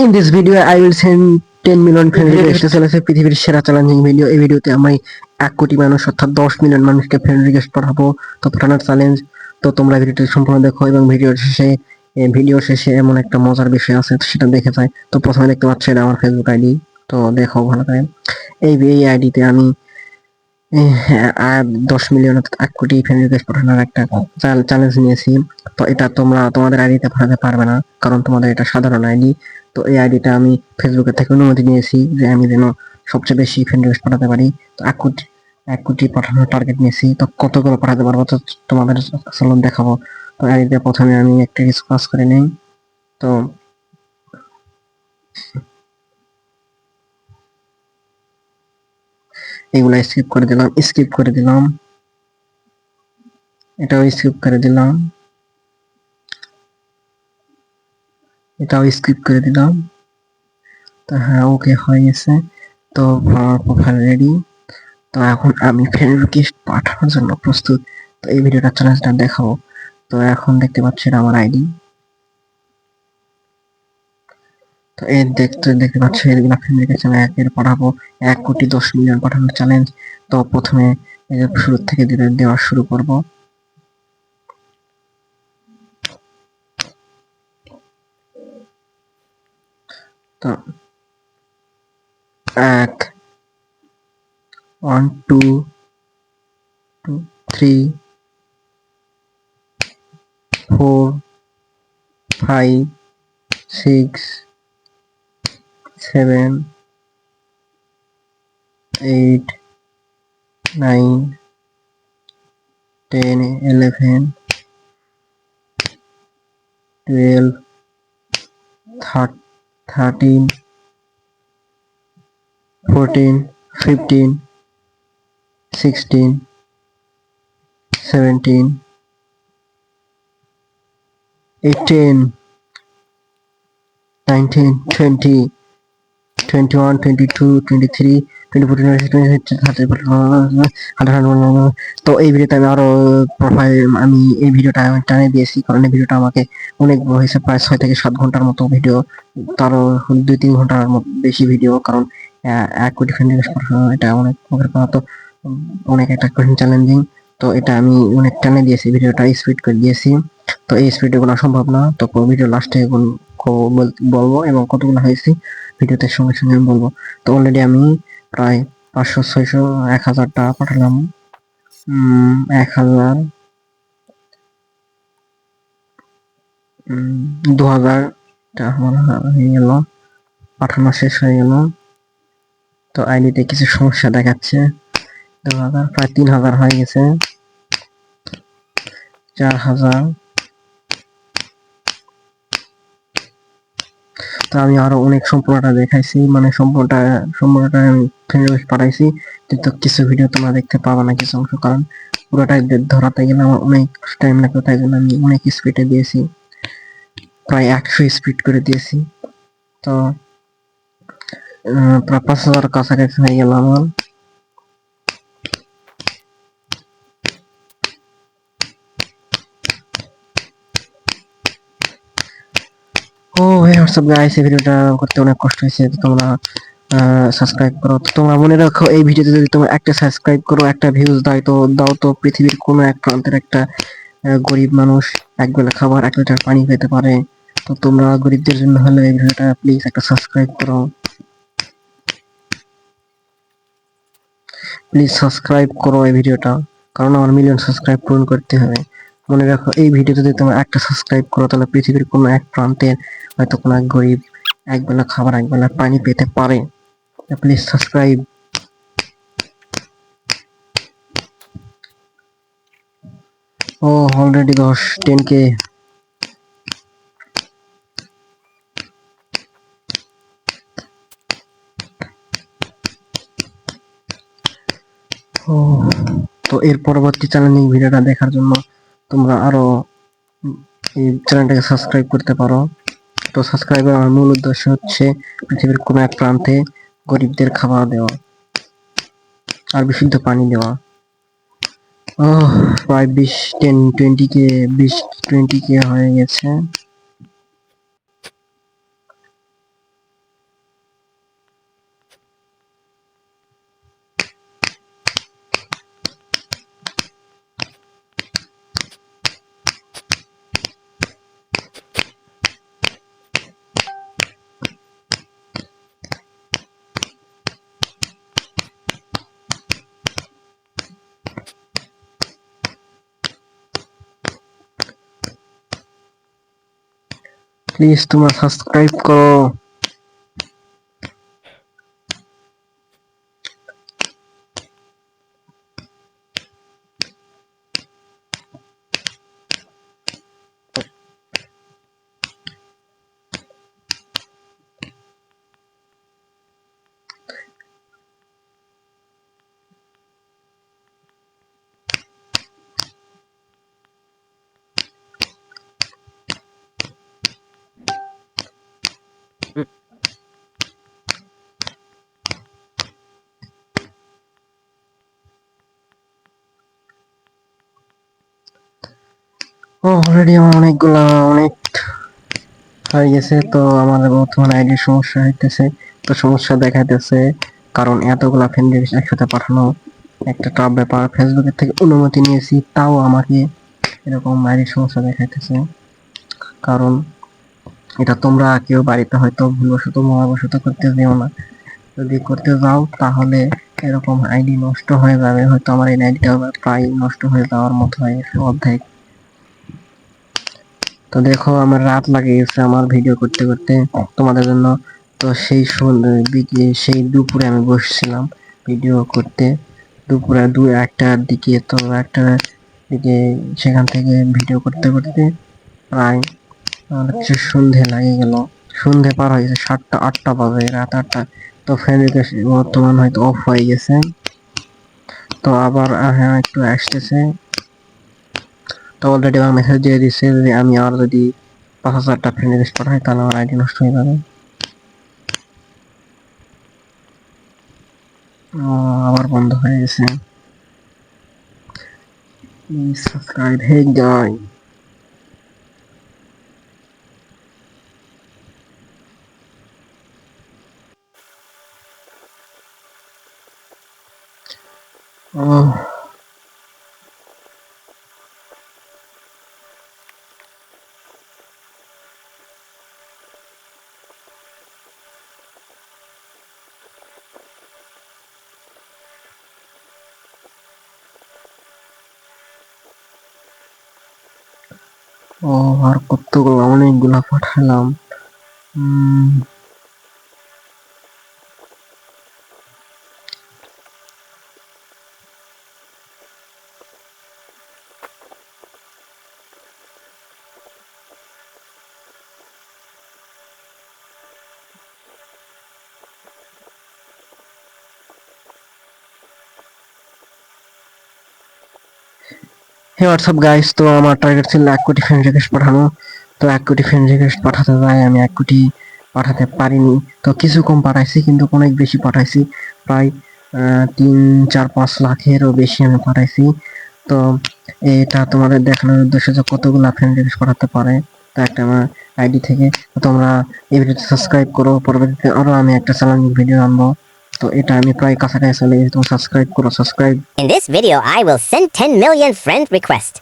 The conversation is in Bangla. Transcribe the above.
In this video, I will send 10 million friend request চলেছে পৃথিবীর সেরা চ্যালেঞ্জিং ভিডিও। এই ভিডিওতে আমি 1 কোটি মানুষ অর্থাৎ 10 মিলিয়ন মানুষকে ফ্রেন্ড রিকোয়েস্ট পাঠাবো। তো পাঠানোর চ্যালেঞ্জ। তো তোমরা ভিডিওটি সম্পূর্ণ দেখো এবং ভিডিও শেষে এমন একটা মজার বিষয় আছে সেটা দেখে যাই। তো প্রথমে দেখতে পাচ্ছ এটা আমার ফেসবুক আইডি। তো দেখো ভালো করে। এই আইডিতে আমি 10 মিলিয়ন অর্থাৎ 1 কোটি ফ্রেন্ড রিকোয়েস্ট পাঠানোর একটা চ্যালেঞ্জ নিয়েছি। তো এটা তোমরা তোমাদের আইডিতে পাঠাতে পারবে না, কারণ তোমাদের এটা সাধারণ আইডি। তো এই আইডিটা আমি ফেসবুকের থেকে অনুমতি নিয়েছি যে আমি যেন সবচেয়ে বেশি ফ্রেন্ড রিকোয়েস্ট পাঠাতে পারি। তো 1 কোটি পাঠানোর টার্গেট নিয়েছি। তো কতগুলো পাঠাতে পারবো তো তোমাদের চলুন দেখাবো। তো আইডিতে প্রথমে আমি একটা কিছু কাজ করে নিই। তো এগুলা স্কিপ করে দিলাম, এটাও স্কিপ করে দিলাম, তো হ্যাঁ ওকে হয়ে গেছে। তো প্রোফাইল রেডি। তো এখন আমি ফ্রেন্ড রিকোয়েস্ট পাঠানোর জন্য প্রস্তুত। তো এই ভিডিওটা চ্যালেঞ্জটা দেখাবো। তো এখন দেখতে পাচ্ছেন আমার আইডি। তো এই দেখতে পাচ্ছেন এগুলা ফ্রেন্ড রিকোয়েস্ট আমি একের পাঠাবো। 1 কোটি 10 মিলিয়ন পাঠানোর চ্যালেঞ্জ। তো প্রথমে শুরু থেকে দেওয়া শুরু করব। তো 1 1 2 2 3 4 5 6 7 8 9 10 11 12 13 14 15 16 17 18 19 20 21 22 23 24 তো এই ভিডিওতে আমি আরো প্রোফাইল আমি এই ভিডিওটা আমি টানে দিয়েছি, কারণ এই ভিডিওটা আমাকে অনেক বড় হয়েছে, প্রায় 6 থেকে 7 ঘন্টার মতো ভিডিও। তারও 2-3 ঘন্টার বেশি ভিডিও, কারণ 1 কোটি ফ্রেন্ড এটা অনেক তো অনেক একটা কঠিন চ্যালেঞ্জিং। তো এটা আমি অনেক টানে দিয়েছি, ভিডিওটা স্পিড করে দিয়েছি। তো এই স্পিডে গোনা সম্ভব না, তো ভিডিও লাস্টে বলবো এবং কতগুলো হয়েছে ভিডিওতে সঙ্গে সঙ্গে আমি বলবো। তো অলরেডি আমি প্রায় 500 600 1000 টাকা পাঠালাম। 1000 2000 টাকা আমার হয়ে গেল, পাঠানো শেষ হয়ে গেল। তো আইডিতে কিছু সমস্যা দেখাচ্ছে। 2000 প্রায় 3000 হয়ে গেছে। 4000। তো আমি আরো অনেক সম্পূর্ণটা দেখাইছি, মানে সম্পূর্ণটা আমি ফ্রেন্ড রিকোয়েস্ট পাঠাইছি, কিন্তু কিছু ভিডিও তোমরা দেখতে পাবা না, কিছু অংশ, কারণ পুরোটাই ধরাতে গেলে আমার অনেক টাইম লাগবে, তাই জন্য আমি অনেক স্পিডে দিয়েছি, প্রায় 100 স্পিড করে দিয়েছি। তো প্রায় 5000 কাছাকাছি হয়ে গেল আমার। ও হোয়াটসঅ্যাপ গাইস, এই ভিডিওটা করতে অনেক কষ্ট হয়েছে। তো তোমরা সাবস্ক্রাইব করো। তো তোমরা মনে রাখো, এই ভিডিওতে যদি তোমরা একটা সাবস্ক্রাইব করো, একটা ভিউজ দাও, তো পৃথিবীর কোনো এক প্রান্তের একটা গরিব মানুষ একবেলা খাবার 1 লিটার পানি পেতে পারে। তো তোমরা গরিবদের জন্য হলে এই ভিডিওটা প্লিজ একটা সাবস্ক্রাইব করো, প্লিজ সাবস্ক্রাইব করো এই ভিডিওটা, কারণ আমার মিলিয়ন সাবস্ক্রাইব পূরণ করতে হবে। মনে রাখো, এই ভিডিওতে যদি তোমরা একটা সাবস্ক্রাইব করো, তাহলে পৃথিবীর কোনো এক প্রান্তের হয়তো কোনো এক গরিব একবেলা খাবার 1 বেলা পানি পেতে পারে। Please subscribe. ও অলরেডি 10K। ও তো এর পরবর্তী চ্যালেঞ্জিং ভিডিওটা দেখার জন্য তোমরা আরো এই চ্যানেলটাকে সাবস্ক্রাইব করতে পারো। তো সাবস্ক্রাইবের আমার মূল উদ্দেশ্য হচ্ছে পৃথিবীর কোনো এক প্রান্তে গরিবদের খাবার দেওয়া আর বিশুদ্ধ পানি দেওয়া। ও প্রায় 20-20K হয়ে গেছে। প্লিজ তোমরা সাবস্ক্রাইব করো। অলরেডি আমার অনেক হয়ে গেছে। তো আমার বর্তমানে আইডির সমস্যা হইতেছে, তো সমস্যা দেখাইতেছে কারণ এতগুলা ফ্রেন্ড রিকোয়েস্ট একসাথে পাঠানো একটা টাফ ব্যাপার। ফেসবুকের থেকে অনুমতি নিয়েছি, তাও আমাকে এরকম আইডির সমস্যা দেখাইতেছে। কারণ এটা তোমরা কেউ বাড়িতে হয়তো ভুলবশত মহাবশত করতে যেও না। যদি করতে যাও তাহলে এরকম আইডি নষ্ট হয়ে যাবে। হয়তো আমার এই আইডিটা প্রায় নষ্ট হয়ে যাওয়ার মতো হয়ে গেছে অর্ধেক। তো দেখো আমার রাত লাগে গেছে আমার ভিডিও করতে করতে তোমাদের জন্য। তো সেই দুপুরে আমি বসছিলাম ভিডিও করতে, দুপুরে 1টার দিকে। তো 1টার দিকে সেখান থেকে ভিডিও করতে করতে প্রায় আমার হচ্ছে সন্ধে লাগে গেল। সন্ধে পার হয়ে গেছে, 7টা 8টা বাজে, রাত 8টা। তো ফ্যান বর্তমান হয়তো অফ হয়ে গেছে। তো আবার হ্যাঁ একটু আসতেছে। তো অলরেডি আমার মেসেজ দিয়ে দিচ্ছে যদি আমি আর যদি 5,000টা ফ্রেন্ড রিকোয়েস্ট পাঠাই তাহলে আমার আইডি নষ্ট হয়ে যাবে। আবার বন্ধ হয়ে গেছে। সাবস্ক্রাইব হে গাই। আর কতগুলো অনেকগুলা পাঠালাম। হে হোয়াটসঅ্যাপ গাইস, তো আমার টার্গেট ছিল 1 কোটি ফ্রেন্ড রিকোয়েস্ট পাঠানো। তো 1 কোটি ফ্রেন্ড রিকোয়েস্ট পাঠাতে যাই আমি 1 কোটি পাঠাতে পারিনি। তো কিছু কম পাঠাইছি কিন্তু অনেক বেশি পাঠাইছি, প্রায় 3, 4, 5 লাখেরও বেশি আমি পাঠাইছি। তো এটা তোমাদের দেখানোর উদ্দেশ্য যে কতগুলা ফ্রেন্ড রিকোয়েস্ট পাঠাতে পারে তা একটা আমার আইডি থেকে। তোমরা এই ভিডিওতে সাবস্ক্রাইব করো, পরবর্তীতে আরো আমি একটা চ্যালেঞ্জিং ভিডিও আনবো। তো এটা আমি প্রায় কাছাকাছি চলে গেছি, তোমরা সাবস্ক্রাইব করো, subscribe. In this video, I will send 10 million friend requests.